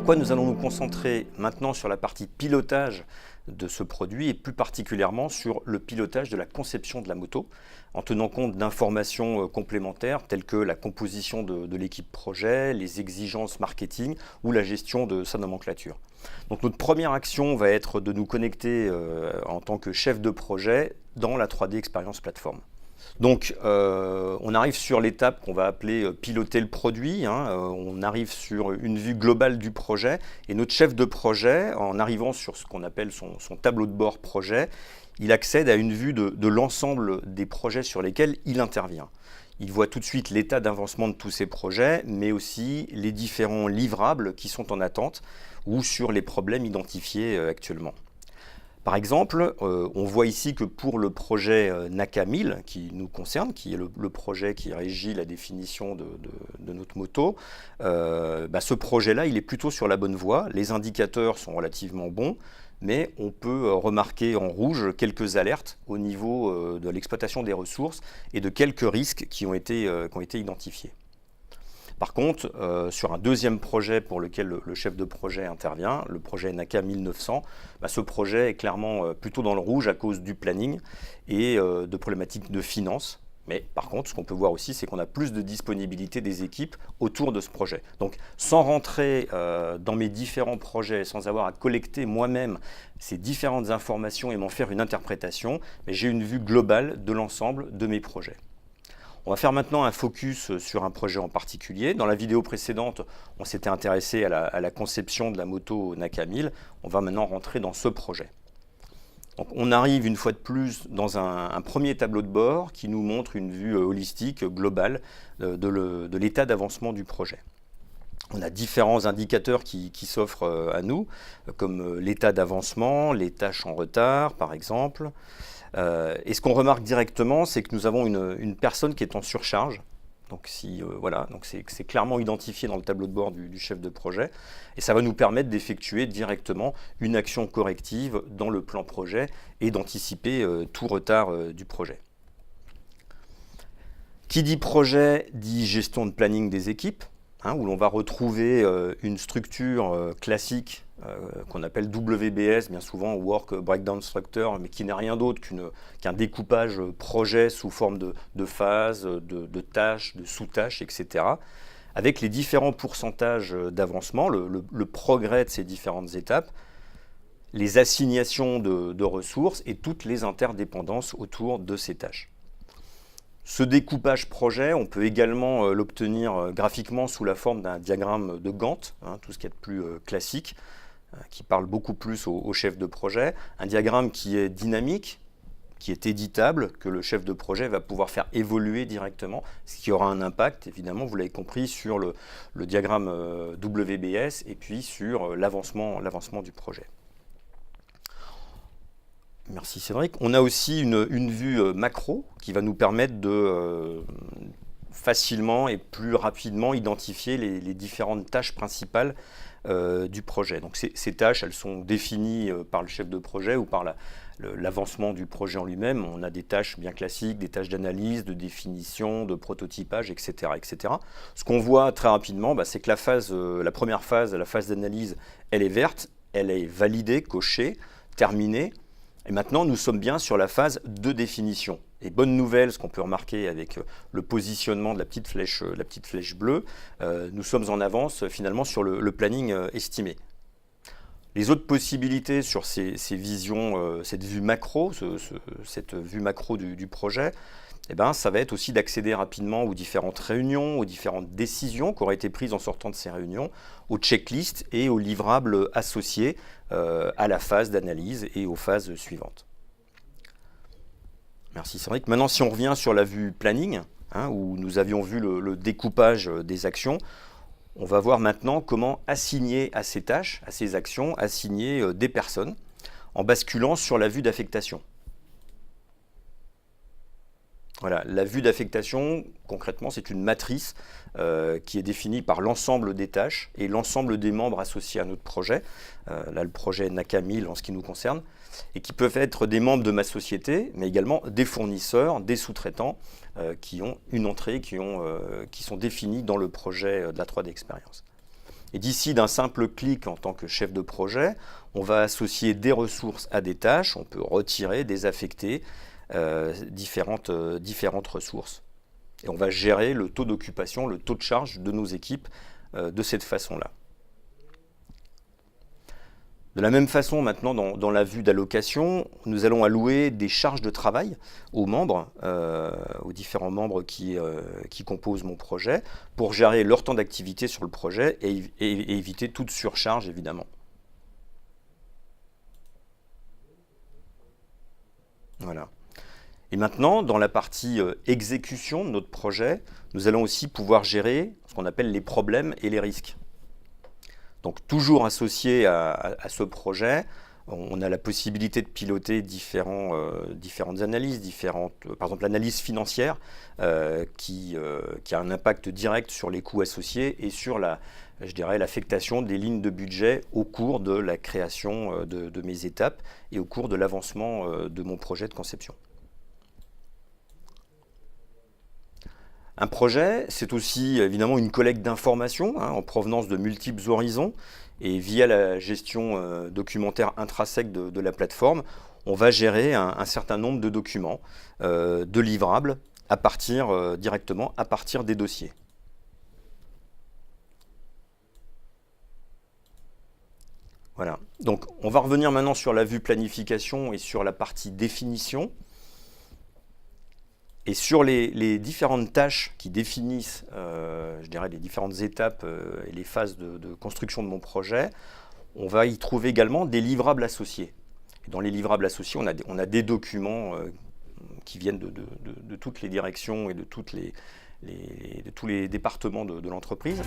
pourquoi nous allons nous concentrer maintenant sur la partie pilotage de ce produit et plus particulièrement sur le pilotage de la conception de la moto en tenant compte d'informations complémentaires telles que la composition de l'équipe projet, les exigences marketing ou la gestion de sa nomenclature. Donc notre première action va être de nous connecter en tant que chef de projet dans la 3D Experience Platform. Donc on arrive sur l'étape qu'on va appeler piloter le produit, on arrive sur une vue globale du projet et notre chef de projet, en arrivant sur ce qu'on appelle son tableau de bord projet, il accède à une vue de l'ensemble des projets sur lesquels il intervient. Il voit tout de suite l'état d'avancement de tous ces projets, mais aussi les différents livrables qui sont en attente ou sur les problèmes identifiés actuellement. Par exemple, on voit ici que pour le projet NACA 1000 qui nous concerne, qui est le projet qui régit la définition de notre moto, ce projet-là, il est plutôt sur la bonne voie. Les indicateurs sont relativement bons, mais on peut remarquer en rouge quelques alertes au niveau de l'exploitation des ressources et de quelques risques qui ont été identifiés. Par contre, sur un deuxième projet pour lequel le chef de projet intervient, le projet NACA 1900, ce projet est clairement plutôt dans le rouge à cause du planning et de problématiques de finances. Mais par contre, ce qu'on peut voir aussi, c'est qu'on a plus de disponibilité des équipes autour de ce projet. Donc, sans rentrer dans mes différents projets, sans avoir à collecter moi-même ces différentes informations et m'en faire une interprétation, mais j'ai une vue globale de l'ensemble de mes projets. On va faire maintenant un focus sur un projet en particulier. Dans la vidéo précédente, on s'était intéressé à la conception de la moto NACA 1000. On va maintenant rentrer dans ce projet. Donc, on arrive une fois de plus dans un premier tableau de bord qui nous montre une vue holistique, globale de l'état d'avancement du projet. On a différents indicateurs qui s'offrent à nous, comme l'état d'avancement, les tâches en retard par exemple. Et ce qu'on remarque directement, c'est que nous avons une personne qui est en surcharge. Donc c'est clairement identifié dans le tableau de bord du chef de projet. Et ça va nous permettre d'effectuer directement une action corrective dans le plan projet et d'anticiper tout retard du projet. Qui dit projet dit gestion de planning des équipes, où l'on va retrouver une structure classique qu'on appelle WBS, bien souvent Work Breakdown Structure, mais qui n'est rien d'autre qu'un découpage projet sous forme de phases, de tâches, de sous-tâches, etc., avec les différents pourcentages d'avancement, le progrès de ces différentes étapes, les assignations de ressources et toutes les interdépendances autour de ces tâches. Ce découpage projet, on peut également l'obtenir graphiquement sous la forme d'un diagramme de Gantt, tout ce qui est de plus classique, qui parle beaucoup plus au chef de projet. Un diagramme qui est dynamique, qui est éditable, que le chef de projet va pouvoir faire évoluer directement, ce qui aura un impact, évidemment, vous l'avez compris, sur le diagramme WBS et puis sur l'avancement du projet. Merci Cédric. On a aussi une vue macro qui va nous permettre de facilement et plus rapidement identifier les différentes tâches principales du projet. Donc ces tâches, elles sont définies par le chef de projet ou par l'avancement du projet en lui-même. On a des tâches bien classiques, des tâches d'analyse, de définition, de prototypage, etc. etc. Ce qu'on voit très rapidement, c'est que la première phase, la phase d'analyse, elle est verte, elle est validée, cochée, terminée. Et maintenant, nous sommes bien sur la phase de définition. Et bonne nouvelle, ce qu'on peut remarquer avec le positionnement de la petite flèche bleue, nous sommes en avance finalement sur le planning estimé. Les autres possibilités sur ces visions, cette vue macro, cette vue macro du projet, ça va être aussi d'accéder rapidement aux différentes réunions, aux différentes décisions qui auraient été prises en sortant de ces réunions, aux checklists et aux livrables associés à la phase d'analyse et aux phases suivantes. Merci Cédric. Maintenant, si on revient sur la vue planning, où nous avions vu le découpage des actions, on va voir maintenant comment assigner à ces tâches, à ces actions, assigner des personnes en basculant sur la vue d'affectation. Voilà, la vue d'affectation, concrètement, c'est une matrice qui est définie par l'ensemble des tâches et l'ensemble des membres associés à notre projet. Là, le projet NACA 1000 en ce qui nous concerne, et qui peuvent être des membres de ma société, mais également des fournisseurs, des sous-traitants qui ont une entrée, qui sont définis dans le projet de la 3D Experience. Et d'ici d'un simple clic en tant que chef de projet, on va associer des ressources à des tâches, on peut retirer, désaffecter différentes ressources. Et on va gérer le taux d'occupation, le taux de charge de nos équipes de cette façon-là. De la même façon, maintenant, dans la vue d'allocation, nous allons allouer des charges de travail aux membres, aux différents membres qui composent mon projet, pour gérer leur temps d'activité sur le projet et éviter toute surcharge, évidemment. Voilà. Et maintenant, dans la partie exécution de notre projet, nous allons aussi pouvoir gérer ce qu'on appelle les problèmes et les risques. Donc toujours associé à ce projet, on a la possibilité de piloter différentes analyses, par exemple l'analyse financière qui a un impact direct sur les coûts associés et sur l'affectation des lignes de budget au cours de la création de mes étapes et au cours de l'avancement de mon projet de conception. Un projet, c'est aussi évidemment une collecte d'informations en provenance de multiples horizons et via la gestion documentaire intrinsèque de la plateforme, on va gérer un certain nombre de documents, de livrables directement à partir des dossiers. Voilà. Donc on va revenir maintenant sur la vue planification et sur la partie définition. Et sur les différentes tâches qui définissent, je dirais, les différentes étapes et les phases de construction de mon projet, on va y trouver également des livrables associés. Et dans les livrables associés, on a des documents qui viennent de toutes les directions et de tous les départements de l'entreprise.